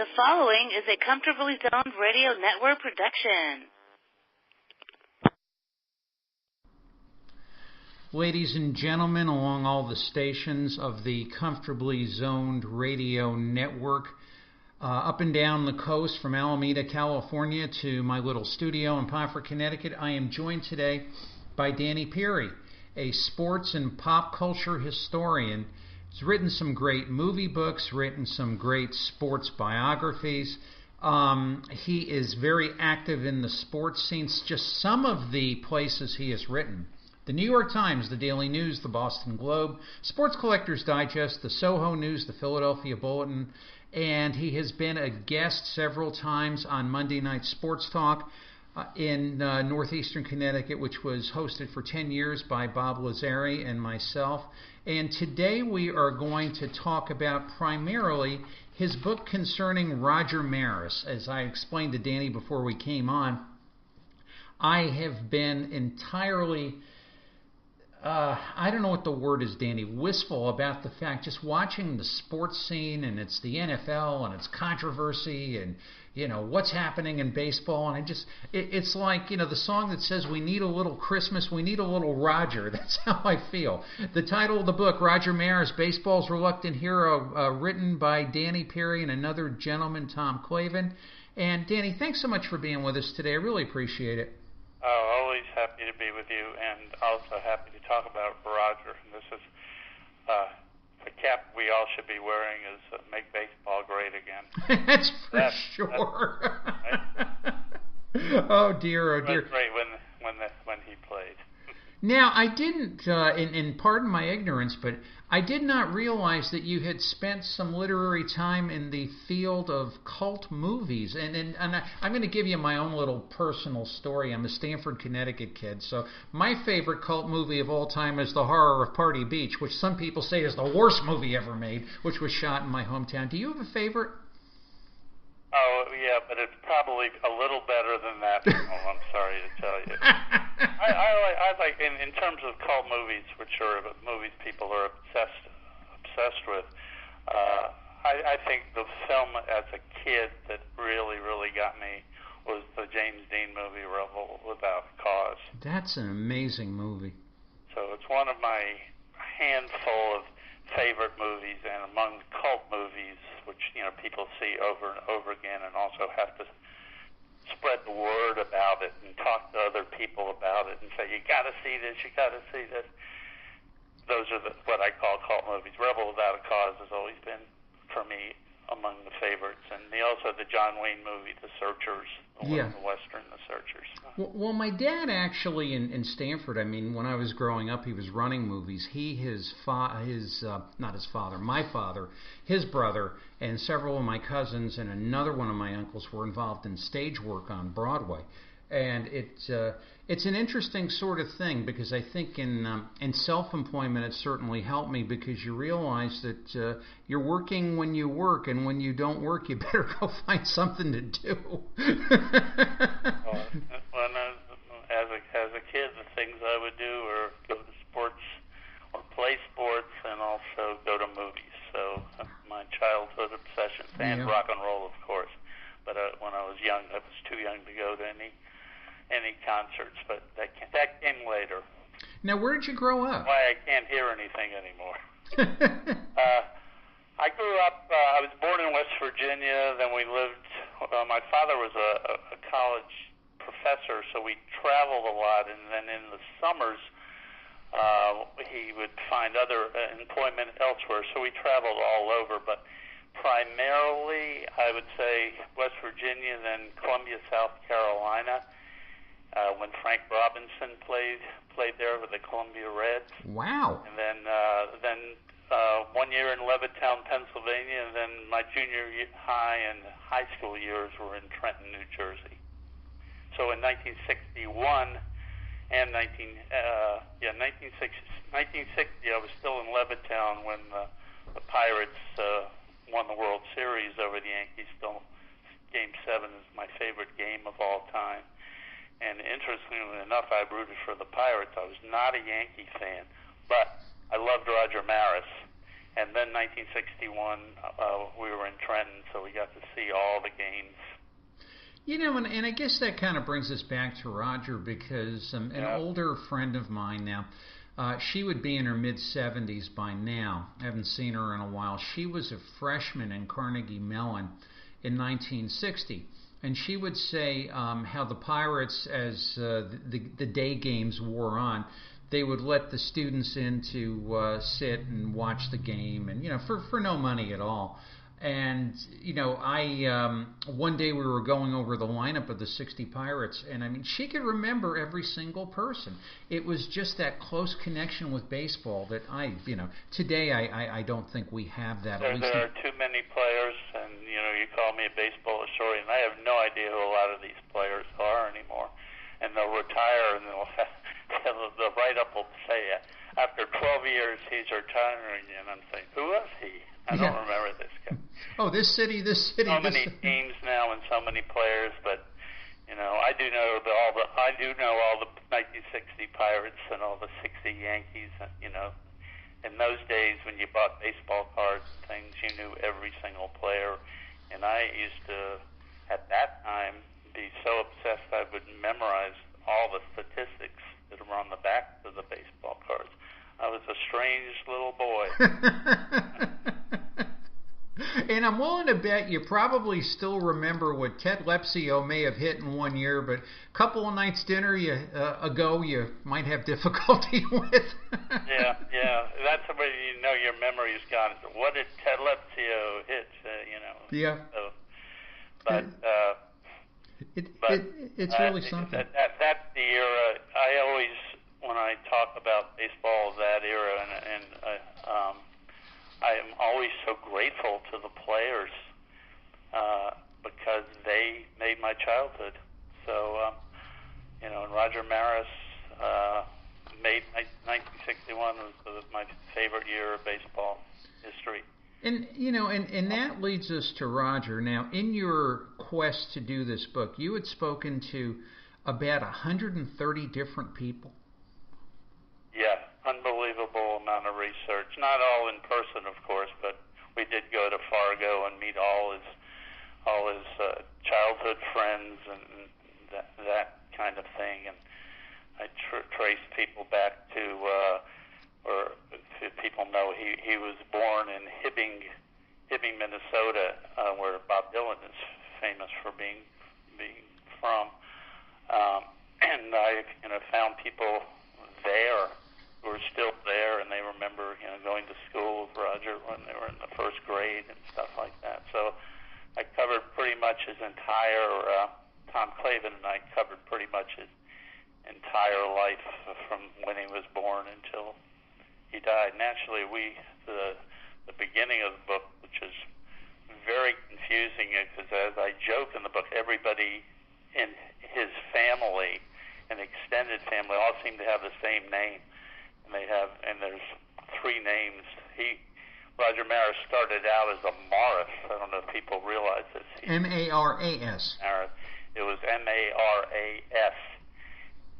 The following is a Comfortably Zoned Radio Network production. Ladies and gentlemen, along all the stations of the Comfortably Zoned Radio Network, up and down the coast from Alameda, California to my little studio in Pomfret, Connecticut, I am joined today by Danny Peary, a sports and pop culture historian. He's written some great movie books, written some great sports biographies. He is very active in the sports scenes. Just some of the places he has written: the New York Times, the Daily News, the Boston Globe, Sports Collectors Digest, the Soho News, the Philadelphia Bulletin, and he has been a guest several times on Monday Night Sports Talk in northeastern Connecticut, which was hosted for 10 years by Bob Lazari and myself. And today we are going to talk about primarily his book concerning Roger Maris. As I explained to Danny before we came on, I have been entirely I don't know what the word is, Danny, wistful about the fact, just watching the sports scene, and it's the NFL, and it's controversy, and, you know, what's happening in baseball, and it's like, you know, the song that says, we need a little Christmas, we need a little Roger. That's how I feel. The title of the book, Roger Maris, Baseball's Reluctant Hero, written by Danny Peary and another gentleman, Tom Clavin. And, Danny, thanks so much for being with us today. I really appreciate it. Oh, always happy to be with you, and also happy to talk about Roger. This is the cap we all should be wearing is "Make Baseball Great Again." That's for sure. Right? Oh dear, oh dear. It was great when he played. Now, I didn't, and pardon my ignorance, but I did not realize that you had spent some literary time in the field of cult movies. And I'm going to give you my own little personal story. I'm a Stamford, Connecticut kid, so my favorite cult movie of all time is The Horror of Party Beach, which some people say is the worst movie ever made, which was shot in my hometown. Do you have a favorite? Oh, yeah, but it's probably a little better than that. Oh, I'm sorry to tell you. I like, in terms of cult movies, which are movies people are obsessed with, I think the film as a kid that really, really got me was the James Dean movie, Rebel Without Cause. That's an amazing movie. So it's one of my handful of favorite movies, and among cult movies, which, you know, people see over and over again, and also have to spread the word about it and talk to other people about it and say, you got to see this, you got to see this. Those are what I call cult movies. Rebel Without a Cause has always been, for me, among the favorites. And also the John Wayne movie, The Searchers, the Western, The Searchers. Well, my dad actually in Stamford, I mean, when I was growing up, he was running movies. My father, his brother, and several of my cousins and another one of my uncles were involved in stage work on Broadway. And it's an interesting sort of thing, because I think in self-employment it certainly helped me, because you realize that you're working when you work, and when you don't work, you better go find something to do. As a kid, the things I would do were go to sports or play sports, and also go to movies. So my childhood obsessions, and rock and roll, of course. But when I was young, I was too young to go to any concerts, but that came later. Now, where did you grow up? Why I can't hear anything anymore. I grew up, I was born in West Virginia, then we lived, my father was a college professor, so we traveled a lot, and then in the summers, he would find other employment elsewhere, so we traveled all over, but primarily, I would say West Virginia, then Columbia, South Carolina, when Frank Robinson played there with the Columbia Reds. Wow. And then 1 year in Levittown, Pennsylvania, and then my junior high and high school years were in Trenton, New Jersey. So in 1961 and 1960, I was still in Levittown when the Pirates won the World Series over the Yankees. Still, Game 7 is my favorite game of all time. And interestingly enough, I rooted for the Pirates. I was not a Yankee fan, but I loved Roger Maris. And then 1961, we were in Trenton, so we got to see all the games. You know, and I guess that kind of brings us back to Roger, because an older friend of mine now, she would be in her mid-70s by now. I haven't seen her in a while. She was a freshman in Carnegie Mellon in 1960. And she would say how the Pirates, as the day games wore on, they would let the students in to sit and watch the game, and for no money at all. And I one day we were going over the lineup of the 60 Pirates, and I mean, she could remember every single person. It was just that close connection with baseball that today I don't think we have that. There are too many players, and you call me a baseball historian, I have no idea who a lot of these players are anymore. And they'll retire, and the write-up will say, after 12 years, he's retiring, and I'm saying, who was he? I don't remember this guy. Oh, this city. So many teams now and so many players, but I do know all the 1960 Pirates and all the 60 Yankees. In those days when you bought baseball cards and things, you knew every single player. And I used to, at that time, be so obsessed I would memorize all the statistics that were on the back of the baseball cards. I was a strange little boy. And I'm willing to bet you probably still remember what Ted Lepsio may have hit in one year, but a couple of nights dinner ago you might have difficulty with. Yeah. That's the way your memory's gone. What did Ted Lepsio hit? Yeah. So, but it's really something. That's the era. I always, when I talk about baseball of that era, and I am always so grateful to the players because they made my childhood. So, and Roger Maris made 1961 was my favorite year of baseball history. And and that leads us to Roger. Now, in your quest to do this book, you had spoken to about 130 different people. Yeah, unbelievable amount of research. Not all in person, of course, but we did go to Fargo and meet all his childhood friends and that kind of thing. And I traced people back to, or if people know, he was born in Hibbing, Minnesota, where Bob Dylan is famous for being from. And I found people there who are still there, and they remember going to school with Roger when they were in the first grade and stuff like that. So I covered pretty much his entire Tom Clavin and I covered pretty much his entire life from when he was born until he died. Naturally, the beginning of the book, which is very confusing, because as I joke in the book, everybody in his family and extended family all seem to have the same name, and there's three names. Roger Maris started out as a Morris. I don't know if people realize this. M-A-R-A-S. It was M-A-R-A-S.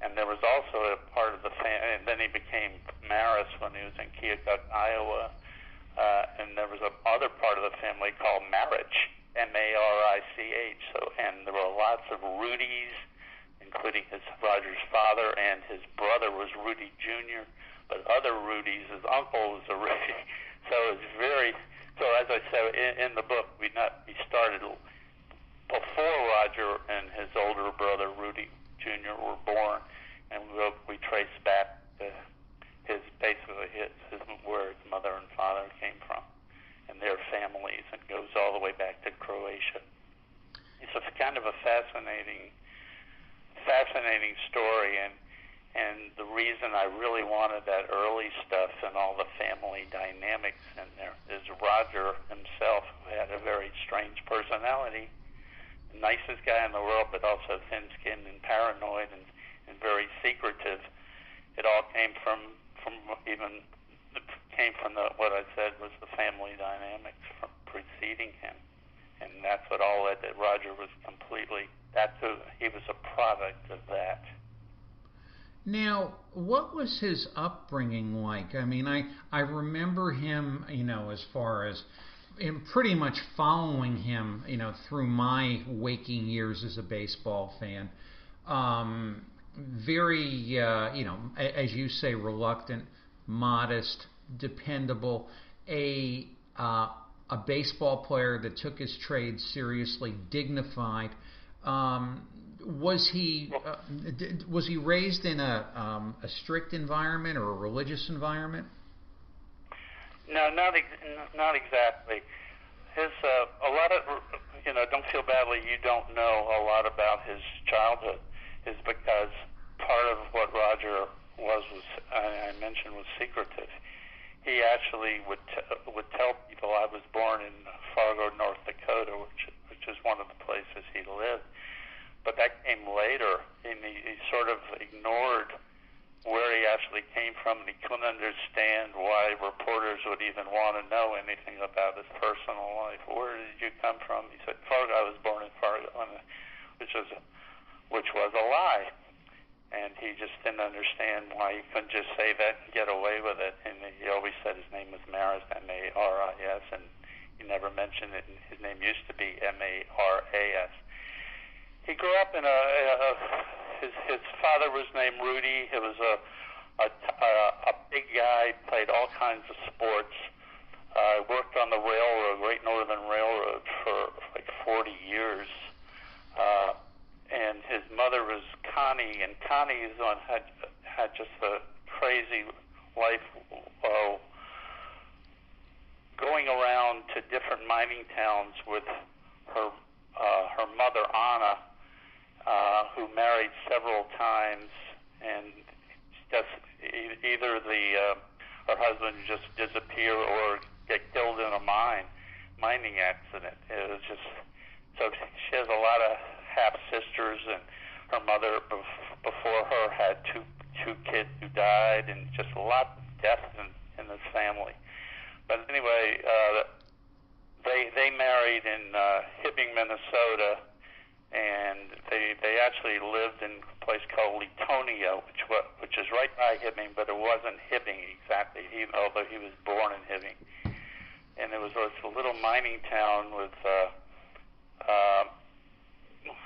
And there was also a part of the family, and then he became Maris when he was in Keokuk, Iowa. And there was another part of the family called Marich, M-A-R-I-C-H. And there were lots of Rudys, including Roger's father, and his brother was Rudy Jr., but other Rudys, his uncle was a Rudy. So as I said in the book, we started before Roger and his older brother Rudy Jr. were born, and we traced back to where his mother and father came from, and their families, and goes all the way back to Croatia. It's a kind of a fascinating story, and the reason I really wanted that early stuff and all the family dynamics in there is Roger himself, who had a very strange personality, the nicest guy in the world, but also thin-skinned and paranoid and very secretive. It all came from what I said was the family dynamics from preceding him, and that's what all led that Roger was he was a product of that. Now, what was his upbringing like? I mean, I remember him, as far as in pretty much following him, through my waking years as a baseball fan. Very, as you say, reluctant, modest, dependable, a baseball player that took his trade seriously, dignified. Was he raised in a strict environment or a religious environment? No, not exactly. His a lot of don't feel badly. You don't know a lot about his childhood, is because part of what Roger was I mentioned was secretive. He actually would tell people I was born in Fargo, North Dakota, which is one of the places he lived. But that came later, and he sort of ignored where he actually came from, and he couldn't understand why reporters would even want to know anything about his personal life. Where did you come from? He said, Fargo. I was born in Fargo, which was a lie. And he just didn't understand why he couldn't just say that and get away with it. And he always said his name was Maris, M-A-R-I-S, and he never mentioned it. And his name used to be M-A-R-A-S. He grew up in his father was named Rudy. He was a big guy, played all kinds of sports. Worked on the railroad, Great Northern Railroad, for like 40 years. And his mother was Connie, and Connie had just a crazy life, going around to different mining towns with her mother Anna, who married several times, and just either her husband just disappear or get killed in a mining accident. It was just so she has a lot of half sisters, and her mother before her had two kids who died, and just a lot of death in this family. But anyway, they married in Hibbing, Minnesota, and they actually lived in a place called Leetonia, which is right by Hibbing, but it wasn't Hibbing exactly, although he was born in Hibbing. And it was a little mining town with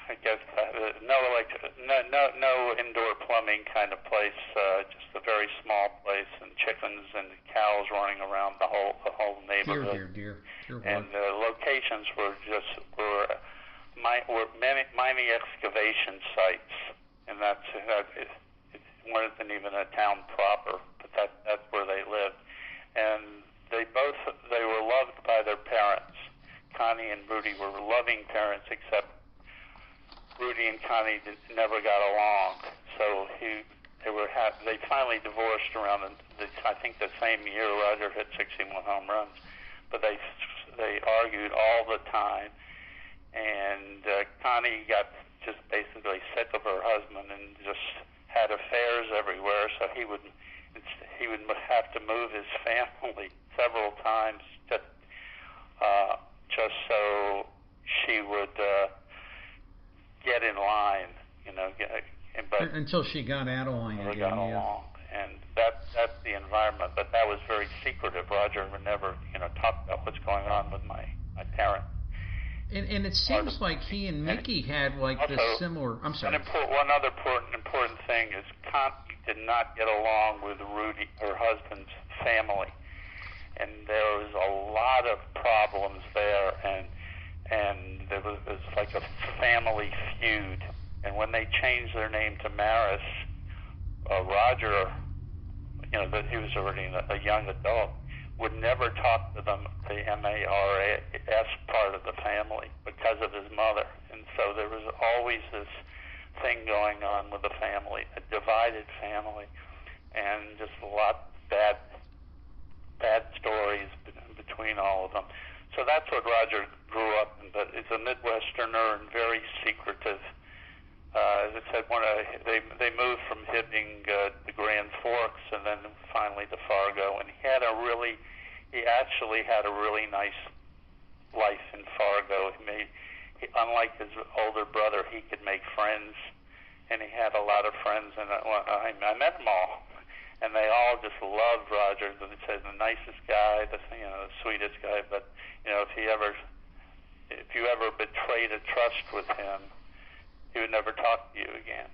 I guess no indoor plumbing kind of place, just a very small place, and chickens and cows running around the whole neighborhood. Dear. And the locations were mining excavation sites, and it wasn't even a town proper, but that's where they lived. And they were loved by their parents. Connie and Rudy were loving parents, except Rudy and Connie never got along. So they finally divorced around I think the same year. Roger hit 61 home runs, but they argued all the time, and Connie got just basically sick of her husband and just had affairs everywhere. So he would have to move his family several times just so she would get in line, but until she got out of line again. Got along, and that's the environment. But that was very secretive. Roger would never, talk about what's going on with my parents. And it seems like he and Mickey had like this similar. I'm sorry. One other important thing is Connie did not get along with Rudy, her husband's family, and there was a lot of problems there, and there was like a family feud. And when they changed their name to Maris, Roger, that he was already a young adult, would never talk to them, the M-A-R-A-S part of the family, because of his mother. And so there was always this thing going on with the family, a divided family, and just a lot of bad stories between all of them. So that's what Roger grew up in, but he's a Midwesterner and very secretive. As I said, they moved from Hibbing to Grand Forks, and then finally to Fargo. And he actually had a really nice life in Fargo. Unlike his older brother, he could make friends and he had a lot of friends, and I met them all, and they all just loved Roger. They said the nicest guy, the sweetest guy. But if you ever betrayed a trust with him, he would never talk to you again.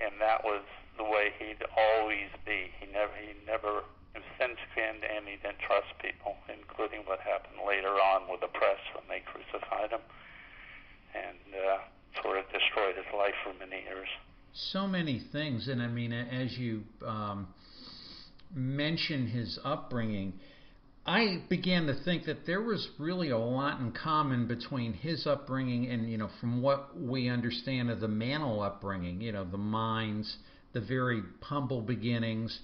And that was the way he'd always be. He never was thin-skinned, and he didn't trust people, including what happened later on with the press when they crucified him, and sort of destroyed his life for many years. So many things, and I mean, as you mention his upbringing, I began to think that there was really a lot in common between his upbringing and, from what we understand of the Mantle upbringing, the mines, the very humble beginnings,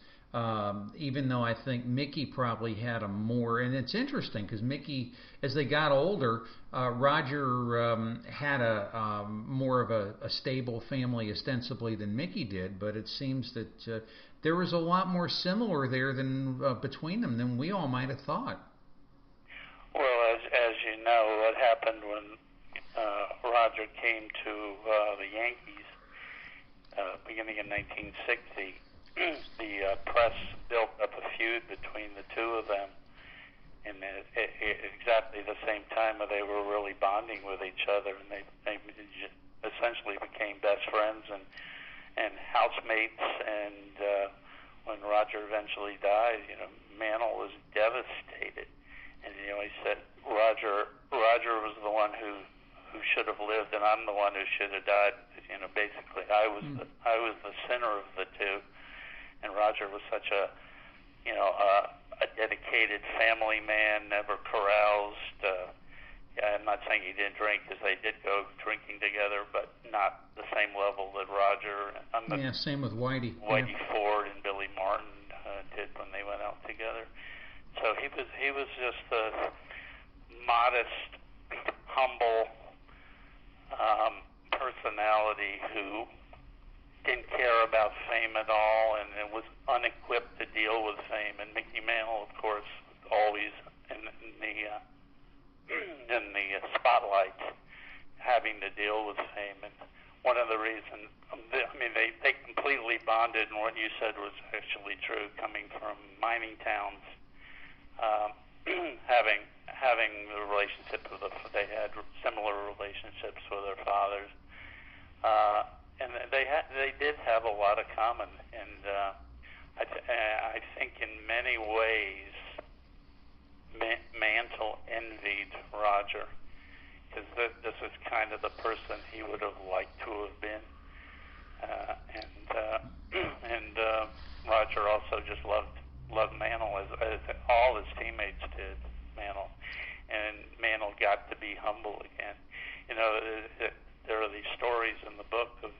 even though I think Mickey probably had a more, and it's interesting because Mickey, as they got older, Roger had a more of a stable family ostensibly than Mickey did, but it seems that there was a lot more similar there than between them than we all might have thought. Well, as you know, what happened when Roger came to the Yankees beginning in 1960, the press built up a feud between the two of them, and exactly the same time they were really bonding with each other, and they essentially became best friends and housemates. And when Roger eventually died, Mantle was devastated, and he said Roger was the one who should have lived, and I'm the one who should have died. Basically, I was the sinner of the two. And Roger was such a dedicated family man, never caroused. I'm not saying he didn't drink, because they did go drinking together, but not the same level that Roger. Same with Whitey. Whitey Ford and Billy Martin did when they went out together. So he was just a modest, humble personality who didn't care about fame at all, and was unequipped to deal with fame. And Mickey Mantle, of course, always in the spotlight, having to deal with fame. And one of the reasons, they completely bonded, and what you said was actually true, coming from mining towns, having the relationship they had similar relationships with their fathers. And they did have a lot of common, and I think in many ways Mantle envied Roger, because this is kind of the person he would have liked to have been, and Roger also just loved Mantle as all his teammates did Mantle, and Mantle got to be humble again. There are these stories in the book of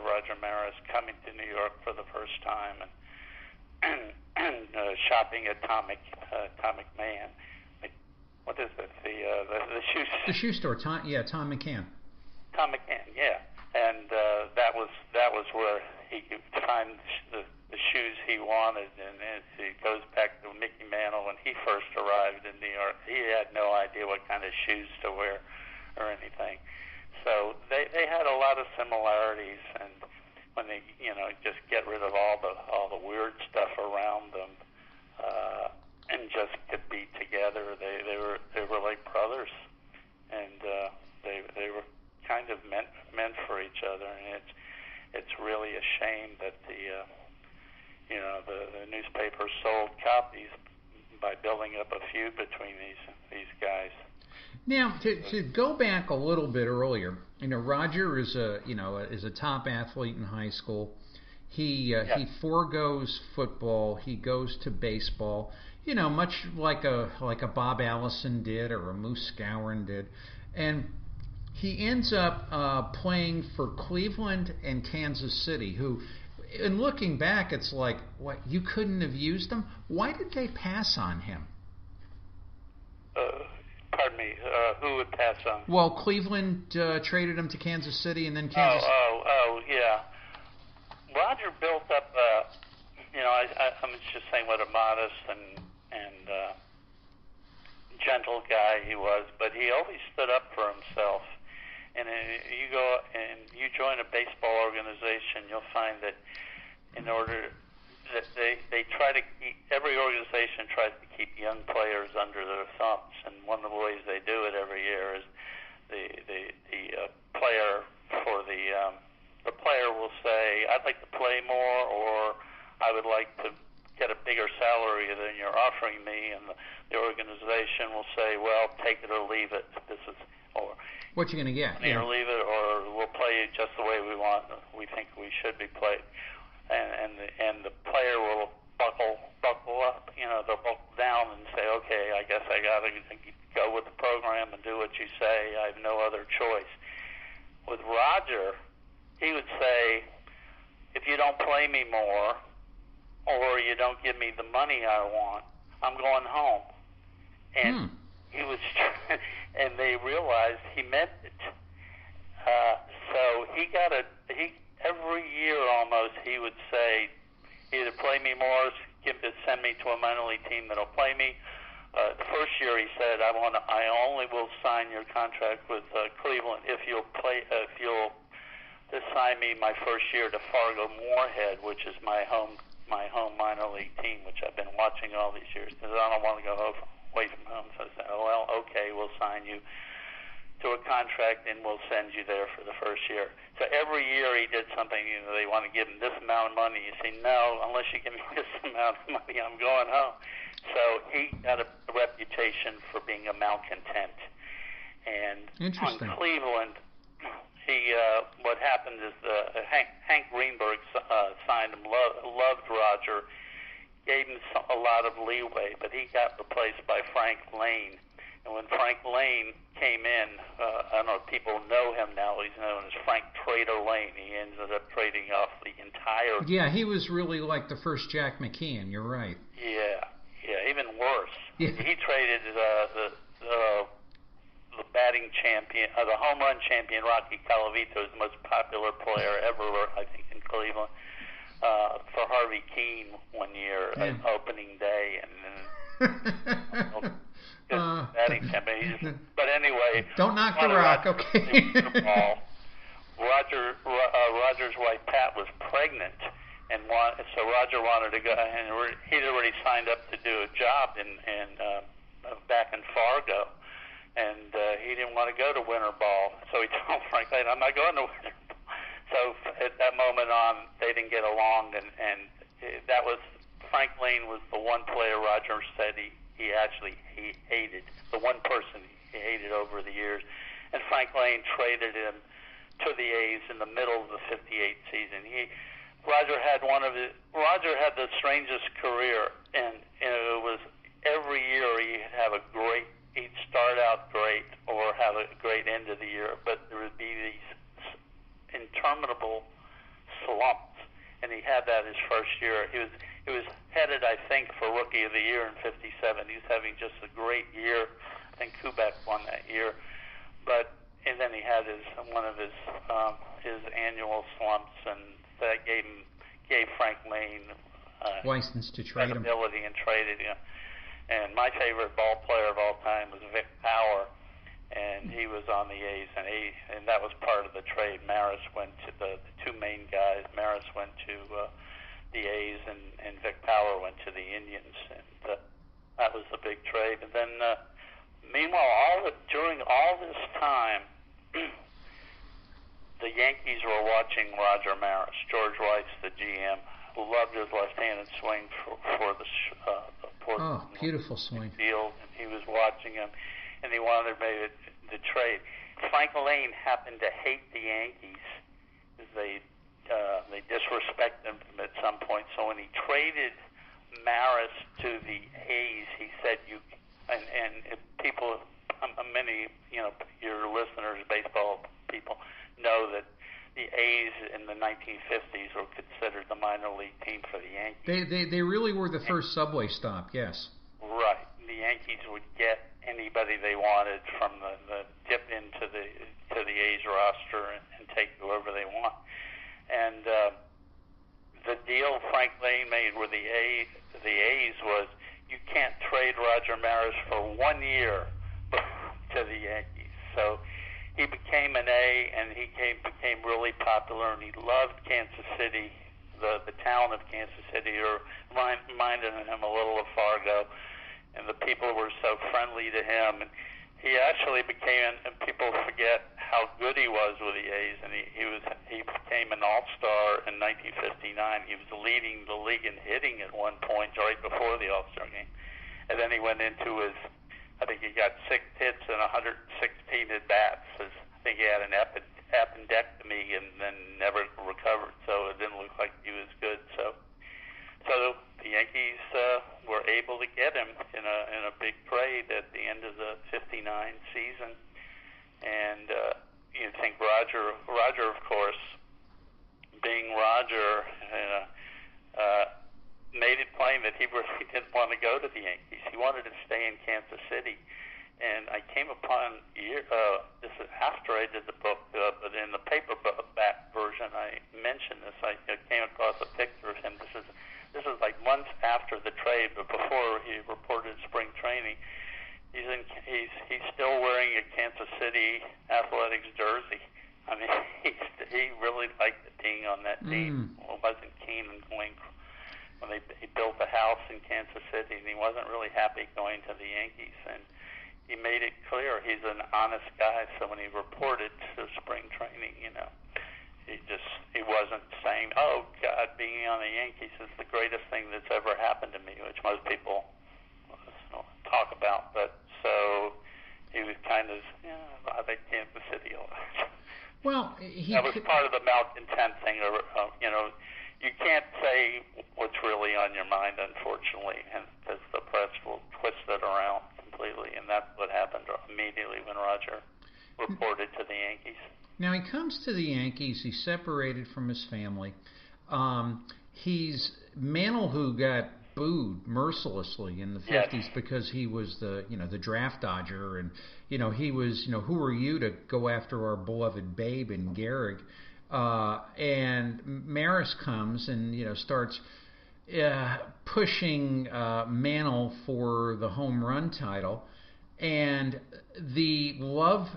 Roger Maris coming to New York for the first time and shopping at Atomic Man. What is it? The shoe. The shoe store. Tom McCann. Tom McCann, yeah. And that was where he could find the shoes he wanted. And it goes back to Mickey Mantle when he first arrived in New York. He had no idea what kind of shoes to wear or anything. So they had a lot of similarities, and when they just get rid of all the weird stuff around them, and just could be together, they were like brothers, and they were kind of meant for each other. And it's really a shame that the newspapers sold copies by building up a feud between these guys. Now, to go back a little bit earlier, Roger is a top athlete in high school. He forgoes football. He goes to baseball. Much like a Bob Allison did or a Moose Skowron did, and he ends up playing for Cleveland and Kansas City. Who, in looking back, it's like, what, you couldn't have used him? Why did they pass on him? Pardon me, who would pass on? Well, Cleveland traded him to Kansas City, and then Kansas. Yeah. Roger built up. I'm just saying what a modest and gentle guy he was, but he always stood up for himself. And you go and you join a baseball organization, organization, you'll find that in order that they try to keep, every organization tries to keep young players under their thumbs, and one of the ways they do it every year is the player for the player will say, I'd like to play more, or I would like to get a bigger salary than you're offering me, and the organization will say, well, take it or leave it. This is, or what you gonna get? Or leave it, or we'll play it just the way we want. We think we should be played, and the player will buckle up. They'll buckle down and say, okay, I guess I got to go with the program and do what you say. I have no other choice. With Roger, he would say, if you don't play me more, or you don't give me the money I want, I'm going home. And he was, and they realized he meant it. So every year almost, he would say, either play me more, send me to a minor league team that'll play me. The first year he said, I only will sign your contract with Cleveland if you'll assign me my first year to Fargo Moorhead, which is my home minor league team, which I've been watching all these years, because I don't want to go away from home. So I said, well, okay, we'll sign you to a contract and we'll send you there for the first year. So every year he did something. They want to give him this amount of money. You say, no, unless you give me this amount of money, I'm going home. So he got a reputation for being a malcontent. And on Cleveland, what happened is Hank Greenberg signed him, loved Roger, gave him a lot of leeway, but he got replaced by Frank Lane. And when Frank Lane came in, I don't know if people know him now, he's known as Frank Trader Lane. He ended up trading off the entire... Yeah, he was really like the first Jack McKeon, you're right. Yeah, even worse. Yeah. He traded the batting champion, the home run champion, Rocky Calavito, the most popular player ever, I think, in Cleveland, for Harvey Keene one year, opening day, and batting champion. But anyway, don't knock the rock, okay. Roger's wife Pat was pregnant, and so Roger wanted to go, and he'd already signed up to do a job in back in Fargo. And he didn't want to go to winter ball, so he told Frank Lane, I'm not going to winter ball. So at that moment on, they didn't get along, and that was, Frank Lane was the one player Roger said he hated, the one person he hated over the years. And Frank Lane traded him to the A's in the middle of the 58 season. Roger had the strangest career, and it was every year he'd start out great or have a great end of the year, but there would be these interminable slumps, and he had that his first year. He was headed, I think, for Rookie of the Year in '57. He was having just a great year. I think Kubek won that year, and then he had one of his annual slumps, and that gave Frank Lane license to trade him, credibility, and traded him. And my favorite ball player of all time was Vic Power, and he was on the A's, and that was part of the trade. Maris went to the two main guys. Maris went to the A's, and Vic Power went to the Indians, and that was the big trade. And then, meanwhile, during all this time, the Yankees were watching Roger Maris. George Weiss, the GM, who loved his left-handed swing for the beautiful swing field, and he was watching him, and he wanted maybe to trade. Frank Lane happened to hate the Yankees. They disrespected him at some point. So when he traded Maris to the A's, he said, many your listeners, baseball people, know that the A's in the 1950s were considered the minor league team for the Yankees. They really were the first subway stop, yes. Right. The Yankees would get anybody they wanted from the dip into the A's roster and take whoever they want. And the deal Frank Lane made with the A's was you can't trade Roger Maris for 1 year to the Yankees. So he became an A, and he became really popular, and he loved Kansas City, the town of Kansas City, or reminded him a little of Fargo, and the people were so friendly to him. And he actually became, and people forget how good he was with the A's, and he became an all-star in 1959. He was leading the league in hitting at one point right before the All-Star game. And then he went into his, I think he got 6 hits and 116 at-bats. I think he had an appendectomy and then never recovered, so it didn't look like he was good. So the Yankees were able to get him in a big trade at the end of the '59 season. And you think Roger, of course, being Roger, made it plain that he really didn't want to go to the Yankees. He wanted to stay in Kansas City. And I came upon, this is after I did the book, but in the paperback version, I mentioned this. I came across a picture of him. This is like months after the trade, but before he reported spring training. He's still wearing a Kansas City Athletics jersey. I mean, he really liked being on that team. Wasn't keen on going when he built a house in Kansas City, and he wasn't really happy going to the Yankees. And he made it clear he's an honest guy. So when he reported to spring training, he wasn't saying, "Oh God, being on the Yankees is the greatest thing that's ever happened to me," which most people talk about. But so he was kind of, I think Kansas City a lot. Well, that was part of the malcontent thing. You can't say what's really on your mind, unfortunately, and because the press will twist it around completely, and that's what happened immediately when Roger reported to the Yankees. Now he comes to the Yankees. He's separated from his family. He's Mantle, who got booed mercilessly in the 50s because he was the draft dodger, and he was who are you to go after our beloved Babe and Gehrig. And Maris comes and starts pushing Mantle for the home run title, and the love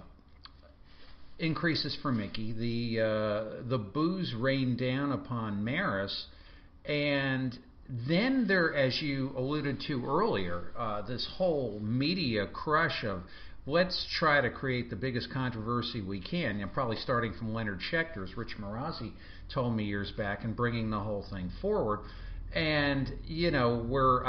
increases for Mickey. The boos rain down upon Maris, and then there, as you alluded to earlier, this whole media crush of let's try to create the biggest controversy we can, probably starting from Leonard Schechter, as Rich Marazzi told me years back, and bringing the whole thing forward. And, where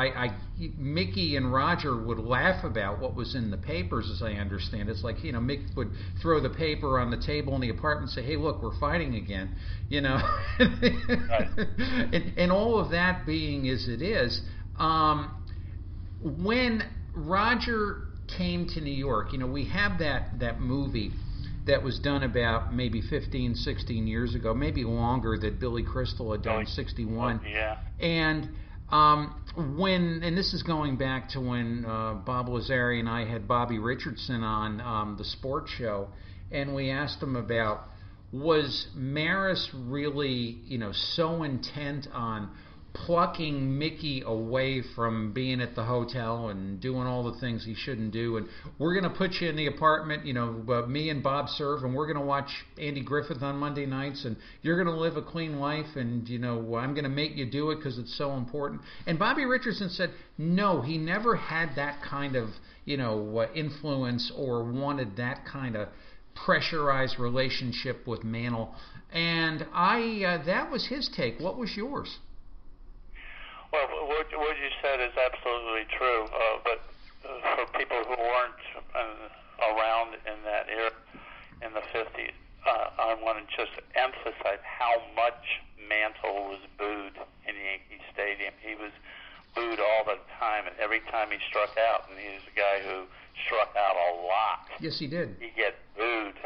Mickey and Roger would laugh about what was in the papers, as I understand. It's like, Mick would throw the paper on the table in the apartment and say, "Hey, look, we're fighting again," Right. and all of that being as it is, when Roger came to New York, we have that movie that was done about maybe 15, 16 years ago, maybe longer, that Billy Crystal had done in 61. Yeah. And and this is going back to when Bob Lazari and I had Bobby Richardson on the sports show, and we asked him about, was Maris really, so intent on plucking Mickey away from being at the hotel and doing all the things he shouldn't do, and we're going to put you in the apartment, me and Bob serve, and we're going to watch Andy Griffith on Monday nights, and you're going to live a clean life, and I'm going to make you do it because it's so important. And Bobby Richardson said no, he never had that kind of influence or wanted that kind of pressurized relationship with Mantle. And that was his take. What was yours? Well, what you said is absolutely true, but for people who weren't around in that era, in the 50s, I want to just emphasize how much Mantle was booed in Yankee Stadium. He was booed all the time, and every time he struck out, and he was a guy who struck out a lot. Yes, he did. He'd get booed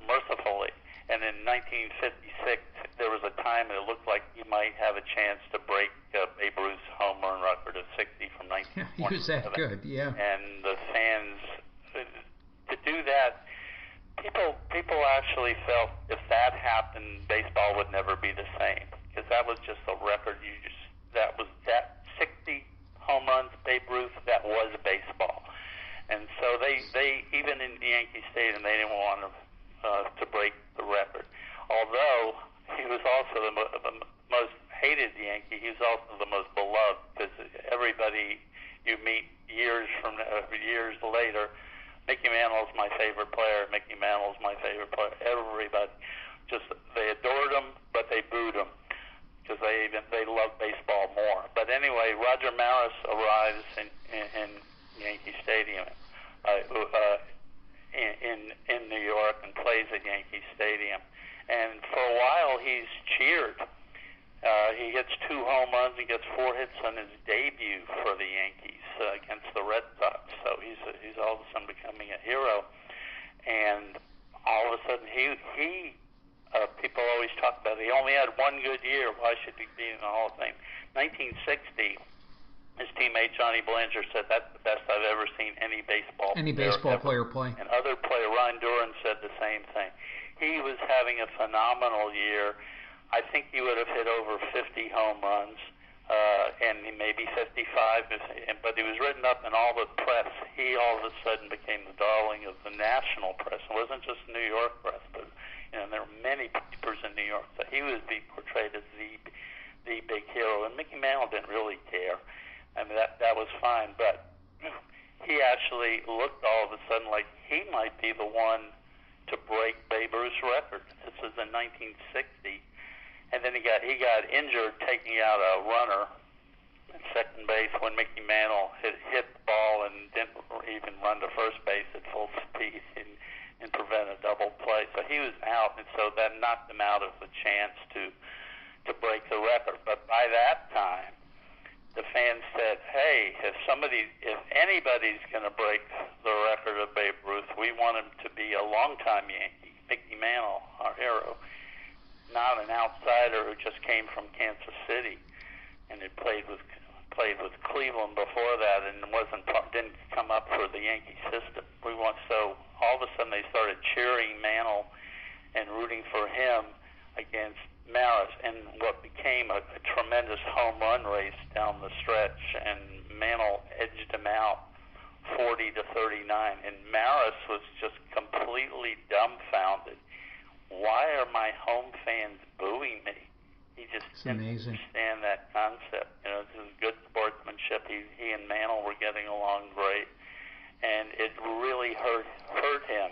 mercifully. And in 1956, there was a time it looked like he might have a chance to break Babe Ruth's home run record of 60 from 1927. He was that good, yeah. And the fans, to do that, people actually felt if that happened, baseball would never be the same, because that was just a record. That 60 home runs, Babe Ruth, that was baseball. And so they even in Yankee Stadium, they didn't want to break the record. Although he was also the most hated Yankee, he was also the most beloved, because everybody you meet years later, Mickey Mantle's my favorite player. Mickey Mantle's my favorite player. Everybody they adored him, but they booed him because they loved baseball more. But anyway, Roger Maris arrives in Yankee Stadium in New York and plays at Yankee Stadium, and for a while he's cheered. He hits 2 home runs. He gets 4 hits on his debut for the Yankees against the Red Sox. So he's all of a sudden becoming a hero. And all of a sudden, people always talk about it. He only had 1 good year. Why should he be in the Hall of Fame? 1960, his teammate Johnny Belanger said that's the best I've ever seen any baseball player play. And other player Ryan Duran said the same thing. He was having a phenomenal year. I think he would have hit over 50 home runs, and maybe 55, but he was written up in all the press. He all of a sudden became the darling of the national press. It wasn't just New York press, but there were many papers in New York. So he was being portrayed as the big hero, and Mickey Mantle didn't really care. I mean, that was fine, but he actually looked all of a sudden like he might be the one to break Babe Ruth's record. This was in 1960. And then he got injured taking out a runner at second base when Mickey Mantle hit the ball and didn't even run to first base at full speed and prevent a double play. So he was out, and so that knocked him out of the chance to break the record. But by that time, the fans said, "Hey, if anybody's going to break the record of Babe Ruth, we want him to be a longtime Yankee, Mickey Mantle, our hero, not an outsider who just came from Kansas City and had played with Cleveland before that and didn't come up for the Yankee system. So all of a sudden they started cheering Mantle and rooting for him against Maris, and what became a tremendous home run race down the stretch, and Mantle edged him out 40-39, and Maris was just completely dumbfounded. Why are my home fans booing me? He just didn't understand that concept. This is good sportsmanship. He and Mantle were getting along great, and it really hurt him.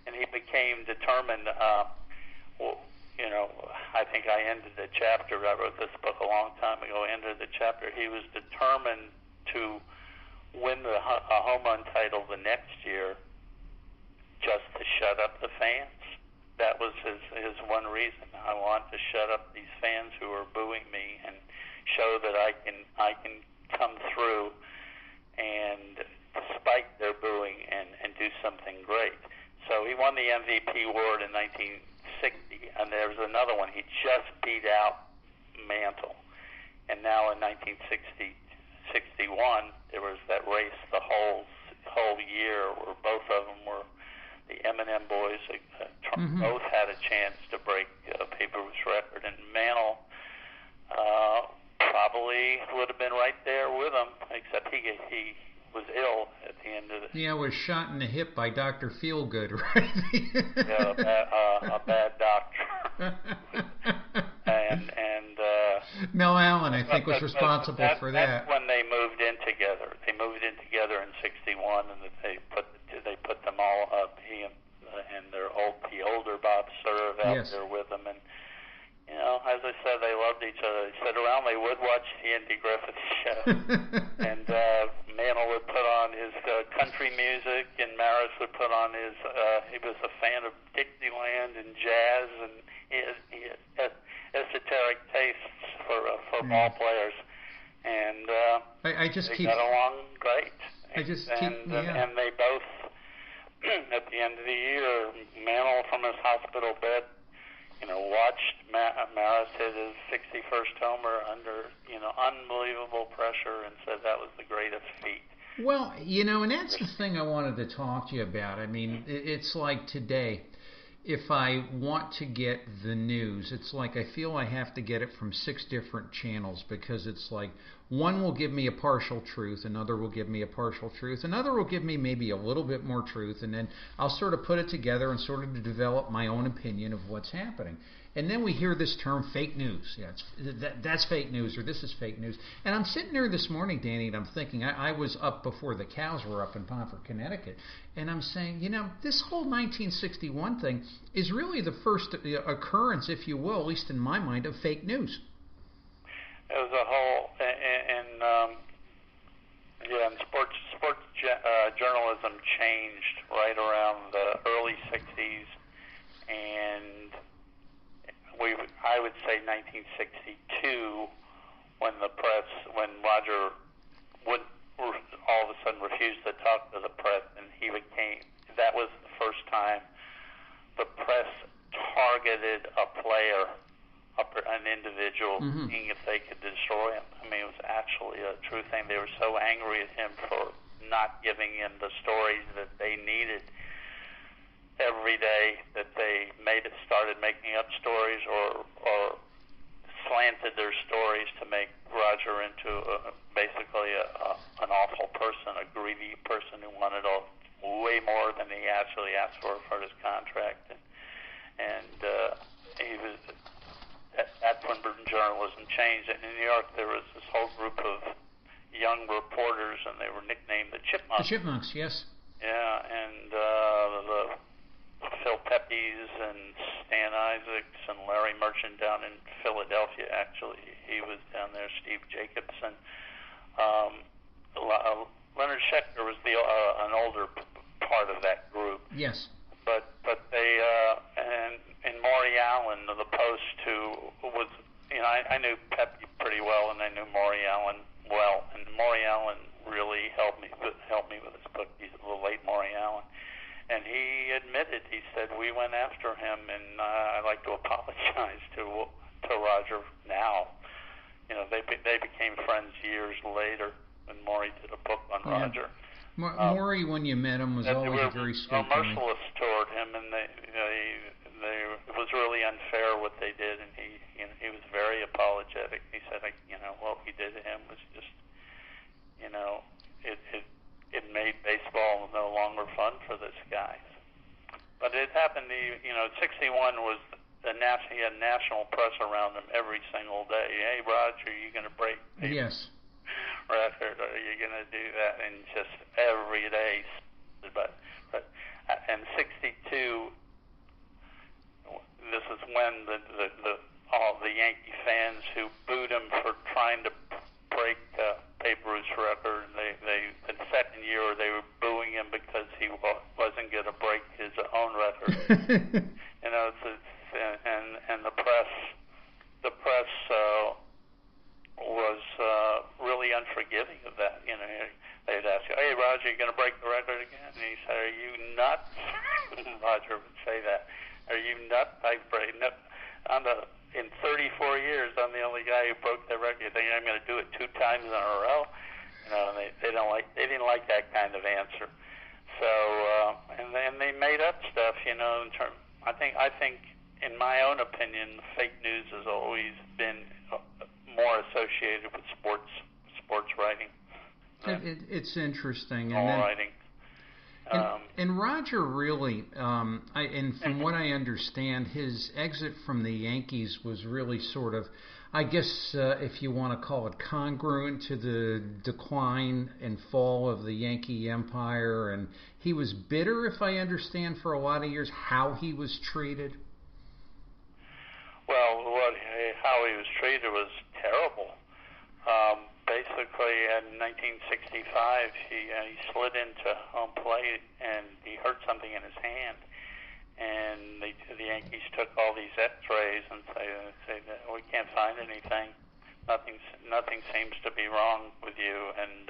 And he became determined. I think I ended the chapter. I wrote this book a long time ago. Ended the chapter. He was determined to win a home run title the next year, just to shut up the fans. That was his one reason. I want to shut up these fans who are booing me and show that I can come through and despite their booing and do something great. So he won the MVP award in 1960, and there was another one. He just beat out Mantle. And now in 1961, there was that race the whole year where both of them were the M&M boys. Both had a chance to break Babe Ruth's record, and Mantle probably would have been right there with him, except he was ill at the end of the... Yeah, was shot in the hip by Dr. Feelgood, right? A bad doctor. and Mel Allen, I think, was responsible for that. That's when they moved in together. They moved in together in '61, and they put them all up. He and the older Bob Serve out there with them, and as I said, they loved each other. They sat around. They would watch the Andy Griffith Show, and Mantle would put on his country music, and Maris would put on his. He was a fan of Dixieland and jazz, and he had esoteric tastes for ball players, and I just they got along great. And they both, at the end of the year, Mantle from his hospital bed, watched Maris hit his 61st homer under, unbelievable pressure, and said that was the greatest feat. Well, and that's the thing I wanted to talk to you about. I mean, it's like today, if I want to get the news, it's like I feel I have to get it from 6 different channels, because it's like One will give me a partial truth, another will give me a partial truth, another will give me maybe a little bit more truth, and then I'll sort of put it together and sort of develop my own opinion of what's happening. And then we hear this term fake news. Yeah, that's fake news, or this is fake news. And I'm sitting there this morning, Danny, and I'm thinking, I was up before the cows were up in Pomfret, Connecticut, and I'm saying, this whole 1961 thing is really the first occurrence, if you will, at least in my mind, of fake news. It was a whole, and sports journalism changed right around the early 60s, and I would say 1962, when Roger would all of a sudden refuse to talk to the press, and that was the first time the press targeted a player, an individual, seeing if they could destroy him. I mean, it was actually a true thing. They were so angry at him for not giving in the stories that they needed every day, that they started making up stories or slanted their stories to make Roger into basically an awful person, a greedy person who wanted way more than he actually asked for his contract, and he was. That's when journalism changed. And in New York, there was this whole group of young reporters, and they were nicknamed the Chipmunks. The Chipmunks, yes. Yeah, and the Phil Pepys and Stan Isaacs and Larry Merchant down in Philadelphia, actually. He was down there, Steve Jacobson. Leonard Schechter was an older part of that group. Yes. But they, and Maury Allen of the Post, who was, I knew Pepe pretty well, and I knew Maury Allen well, and Maury Allen really helped me with his book. He's the late Maury Allen. And he admitted, he said, we went after him, and I'd like to apologize to Roger now. They became friends years later when Maury did a book on Roger. Maury, when you met him, was always a very sweet guy. Merciless toward him, and they it was really unfair what they did, and he was very apologetic. He said, what we did to him was just, it made baseball no longer fun for this guy. But it happened. 61 was he had national press around him every single day. Hey, Roger, are you going to break? Yes. Record, are you going to do that? And just every day. But and 62, this is when all the Yankee fans who booed him for trying to break Babe Ruth's record, the second year they were booing him because he wasn't going to break his own record. And the press was really unforgiving of that. They'd ask you, hey, Roger, you going to break the record again? And he said, are you nuts? Roger would say that. Are you nuts? In 34 years, I'm the only guy who broke the record. You think I'm going to do it 2 times in a row? They didn't like that kind of answer. So, and they made up stuff, I think, in my own opinion, fake news has always been more associated with sports writing. It's interesting. Writing. And Roger really, and from what I understand, his exit from the Yankees was really sort of, I guess, if you want to call it, congruent to the decline and fall of the Yankee empire. And he was bitter, if I understand, for a lot of years, how he was treated. Well, how he was treated was terrible. Basically, in 1965, he slid into home plate and he hurt something in his hand. And the Yankees took all these X-rays and say that we can't find anything. Nothing seems to be wrong with you. And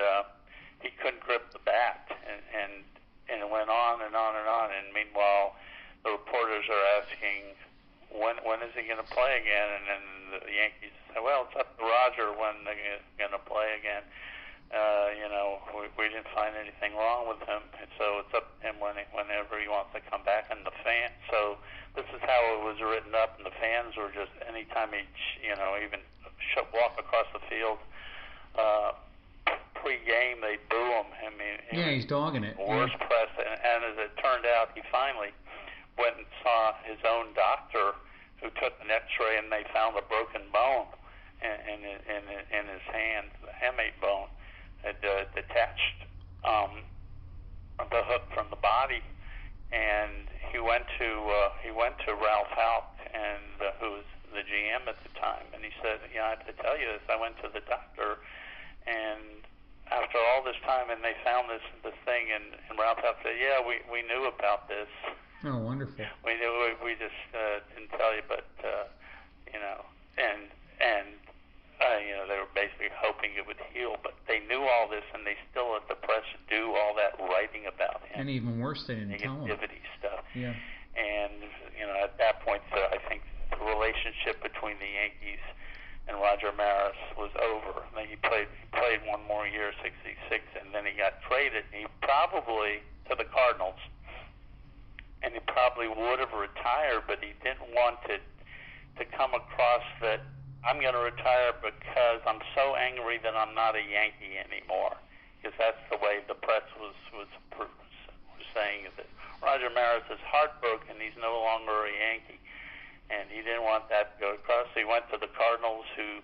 he couldn't grip the bat, and it went on and on and on. And meanwhile, the reporters are asking, when is he going to play again? And then the Yankees say, well, it's up to Roger when they're going to play again. We didn't find anything wrong with him, and so it's up to him whenever he wants to come back. And the fans, so this is how it was written up, and the fans were just, anytime he, even walk across the field, pre-game they boo him. I mean, he's dogging it. Worst press, and as it turned out, he finally went and saw his own doctor, who took an X-ray, and they found a broken bone in his hand. The hamate bone had detached the hook from the body, and he went to Ralph Houck, and who was the GM at the time, and he said, I have to tell you this. I went to the doctor, and after all this time, and they found this thing, and Ralph Houck said, we knew about this. Oh, wonderful. We knew, we just didn't tell you, but they were basically hoping it would heal, but they knew all this, and they still let the press do all that writing about him. And even worse, they didn't tell him. Negativity stuff. Yeah. And at that point, I think the relationship between the Yankees and Roger Maris was over. He played one more year, 66, and then he got traded. And he probably to the Cardinals, and he probably would have retired, but he didn't want it to come across that I'm going to retire because I'm so angry that I'm not a Yankee anymore. Because that's the way the press was saying that Roger Maris is heartbroken. He's no longer a Yankee. And he didn't want that to go across. So he went to the Cardinals, who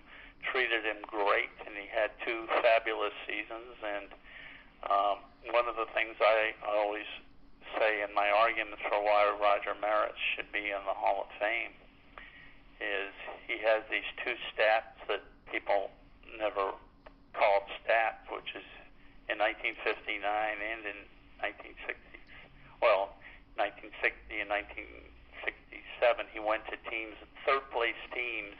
treated him great, and he had 2 fabulous seasons. And one of the things I always say in my arguments for why Roger Maris should be in the Hall of Fame is he has these 2 stats that people never called stats, which is in 1959 and in 1960. Well, 1960 and 1967, he went to teams, third-place teams,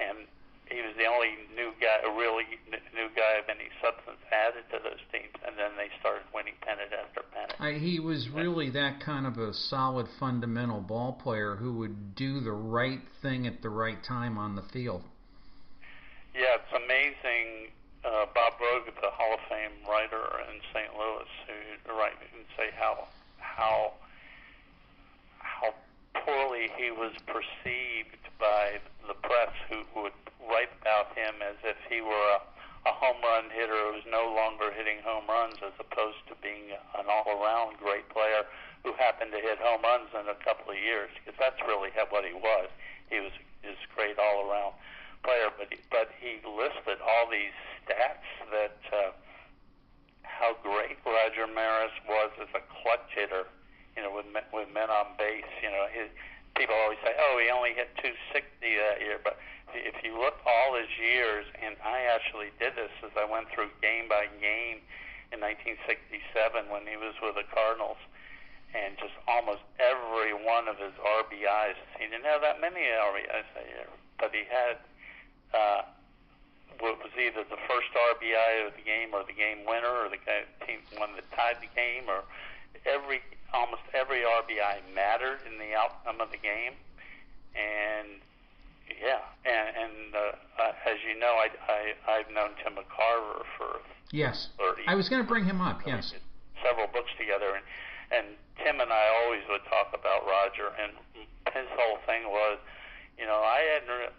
and he was the only really new guy of any substance added to those teams, and then they started winning pennant after pennant. He was really that kind of a solid, fundamental ball player who would do the right thing at the right time on the field. Yeah, it's amazing. Bob Rogue, the Hall of Fame writer in St. Louis, who write and say how poorly he was perceived by the press, who would write about him as if he were a home run hitter who was no longer hitting home runs, as opposed to being an all-around great player who happened to hit home runs in a couple of years, because that's really what he was. He was this great all-around player, but he listed all these stats that how great Roger Maris was as a clutch hitter, with men on base. People always say, he only hit 260 that year, but if you look all his years, and I actually did this as I went through game by game in 1967 when he was with the Cardinals, and just almost every one of his RBIs, he didn't have that many RBIs that year, but he had what was either the first RBI of the game or the game winner, or the team one that tied the game, or almost every RBI mattered in the outcome of the game. And as you know, I've known Tim McCarver for 30 I was going to bring him up. Yes, we did several books together, and Tim and I always would talk about Roger, and his whole thing was, I hadn't,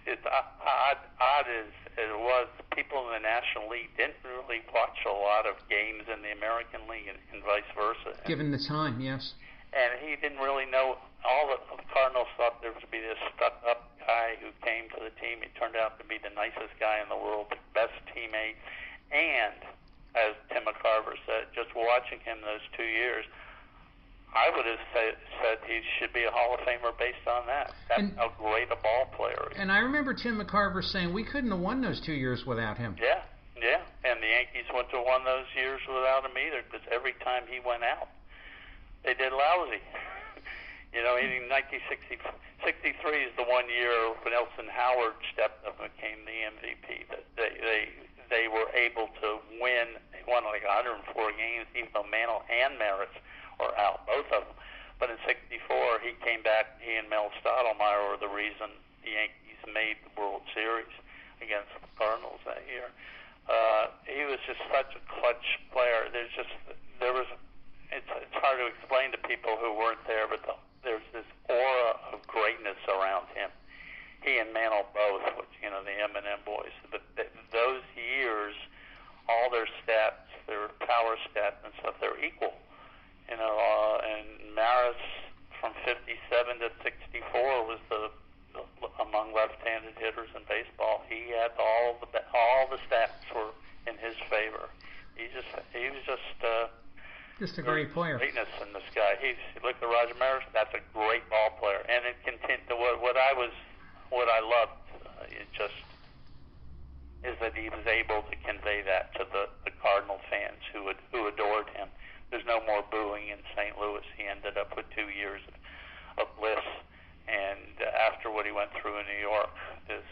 it's odd as it was, people in the National League didn't really watch a lot of games in the American League, and vice versa. Given the time, yes. And he didn't really know. All the Cardinals thought there would be this stuck-up guy who came to the team. He turned out to be the nicest guy in the world, the best teammate. And, as Tim McCarver said, just watching him those 2 years, I would have said he should be a Hall of Famer based on that. That's how great a ball player he is. And I remember Tim McCarver saying we couldn't have won those 2 years without him. Yeah. And the Yankees wouldn't have won those years without him either, because every time he went out, they did lousy. In 1963 is the one year when Nelson Howard stepped up and became the MVP. That they were able to win. They won like 104 games, even though Mantle and Maris were out, both of them. But in '64, he came back. He and Mel Stottlemyre were the reason the Yankees made the World Series against the Cardinals that year. He was just such a clutch player. It's hard to explain to people who weren't there, but there's this aura of greatness around him. He and Mantle both, which the M&M boys. But those to 64 was the among left-handed hitters in baseball. He had all the stats were in his favor. He was just a great player. Greatness in this guy. He looked at Roger Maris. That's a great ball player, and it continued. What I loved, it just is that he was able to convey that to the Cardinal fans who adored him. There's no more booing in St. Louis. He ended up with 2 years of bliss. And after what he went through in New York, this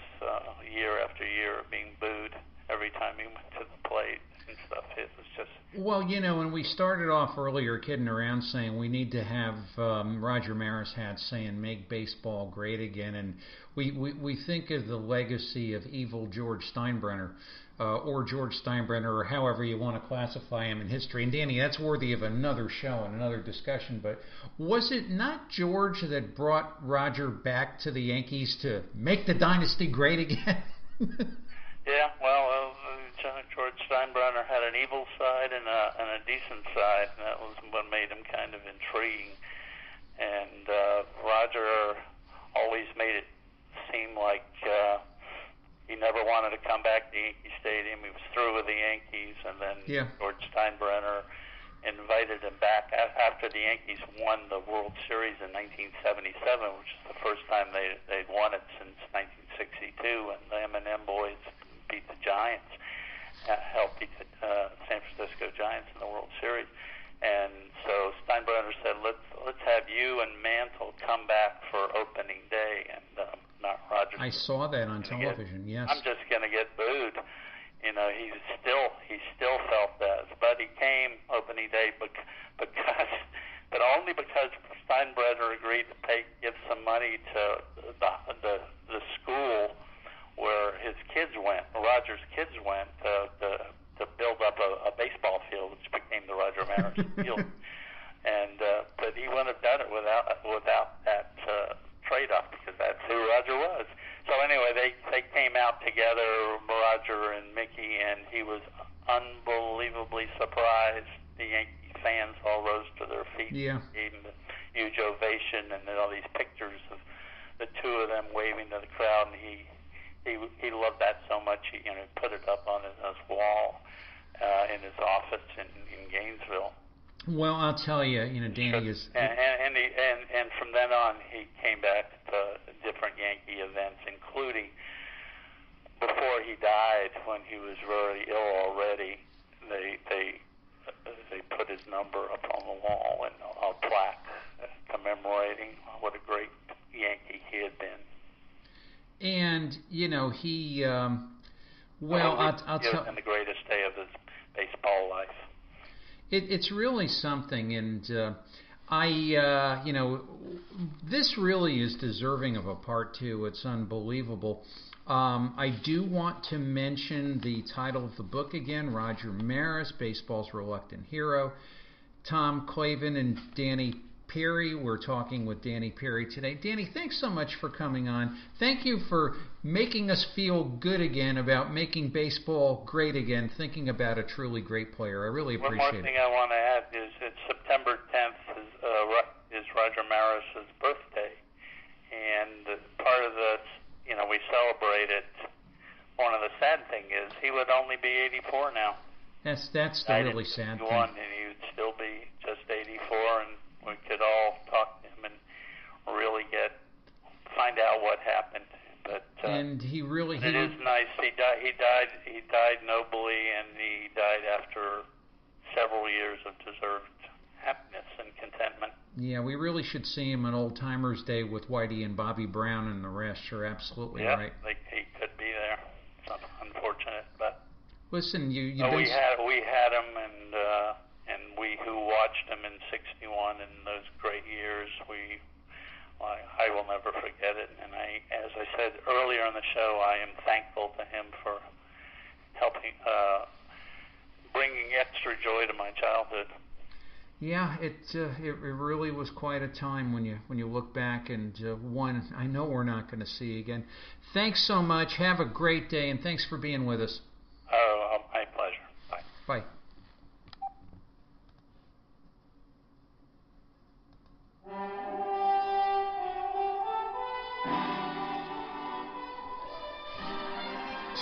year after year of being booed every time he went to the plate and stuff, it was just... Well, when we started off earlier kidding around saying we need to have Roger Maris hats saying make baseball great again, and we think of the legacy of evil George Steinbrenner, or George Steinbrenner, or however you want to classify him in history. And Danny, that's worthy of another show and another discussion, but was it not George that brought Roger back to the Yankees to make the dynasty great again? Yeah, well, George Steinbrenner had an evil side and a decent side, and that was what made him kind of intriguing. And Roger always made it seem like he never wanted to come back to Yankee Stadium. He was through with the Yankees, and then George Steinbrenner invited him back after the Yankees won the World Series in 1977, which is the first time they'd won it since 1962, and the M&M boys beat the Giants, helped beat the San Francisco Giants in the World Series. And so Steinbrenner said, let's have you and Mantle come back for opening day, and not Roger. I saw that on television. Yes. I'm just going to get booed. He still felt that, but he came opening day but only because Steinbrenner agreed to give some money to the school where his kids went, Roger's kids went, to build up a baseball field, which became the Roger Maris Field. And but he wouldn't have done it without that trade-off, because that's who Roger was. So anyway, they came out together, Roger and Mickey, and he was unbelievably surprised. The Yankee fans all rose to their feet, gave him a huge ovation, and then all these pictures of the two of them waving to the crowd, and he loved that so much, he put it up on his wall in his office in Gainesville. Well, I'll tell you, Danny is... And from then on, he came back to different Yankee events, including before he died, when he was very ill already. They put his number up on the wall and a plaque commemorating what a great Yankee he had been. And he... I'll tell... And the greatest day of his baseball life. It's really something, and this really is deserving of a part two. It's unbelievable. I do want to mention the title of the book again, Roger Maris, Baseball's Reluctant Hero. Tom Clavin and Danny Peary. We're talking with Danny Peary today. Danny, thanks so much for coming on. Thank you for making us feel good again about making baseball great again, thinking about a truly great player. I really appreciate it. One more thing I want to add is it's September 10th is Roger Maris' birthday. And part of this, we celebrate it. One of the sad thing is he would only be 84 now. That's the really sad thing. And he would still be just 84, and we could all talk to him and really find out what happened. But and it is nice. He died nobly, and he died after several years of deserved happiness and contentment. Yeah, we really should see him on Old Timers Day with Whitey and Bobby Brown and the rest. You're absolutely right. He could be there. It's unfortunate, but listen, we had him, and we who watched him in '61 in those great years, I will never forget it. And as I said earlier in the show, I am thankful to him for helping bringing extra joy to my childhood. Yeah, it really was quite a time when you look back, and one I know we're not going to see again. Thanks so much. Have a great day, and thanks for being with us. Oh, my pleasure. Bye. Bye.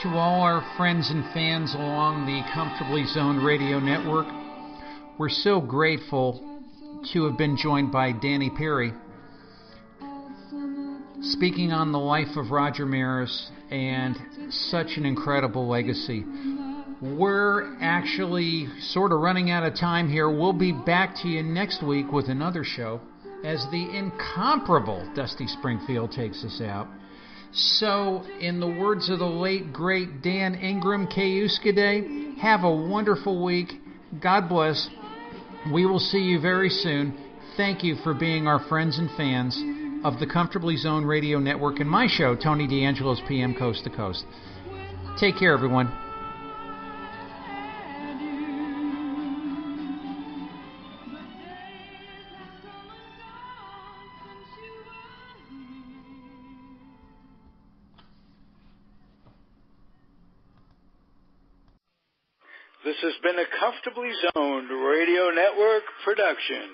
to all our friends and fans along the Comfortably Zoned Radio Network. We're so grateful to have been joined by Danny Peary, speaking on the life of Roger Maris and such an incredible legacy. We're actually sort of running out of time here. We'll be back to you next week with another show as the incomparable Dusty Springfield takes us out. So, in the words of the late, great Dan Ingram, Kayuskade, have a wonderful week. God bless. We will see you very soon. Thank you for being our friends and fans of the Comfortably Zoned Radio Network and my show, Tony D'Angelo's PM Coast to Coast. Take care, everyone. This has been a Comfortably Zoned Radio Network production.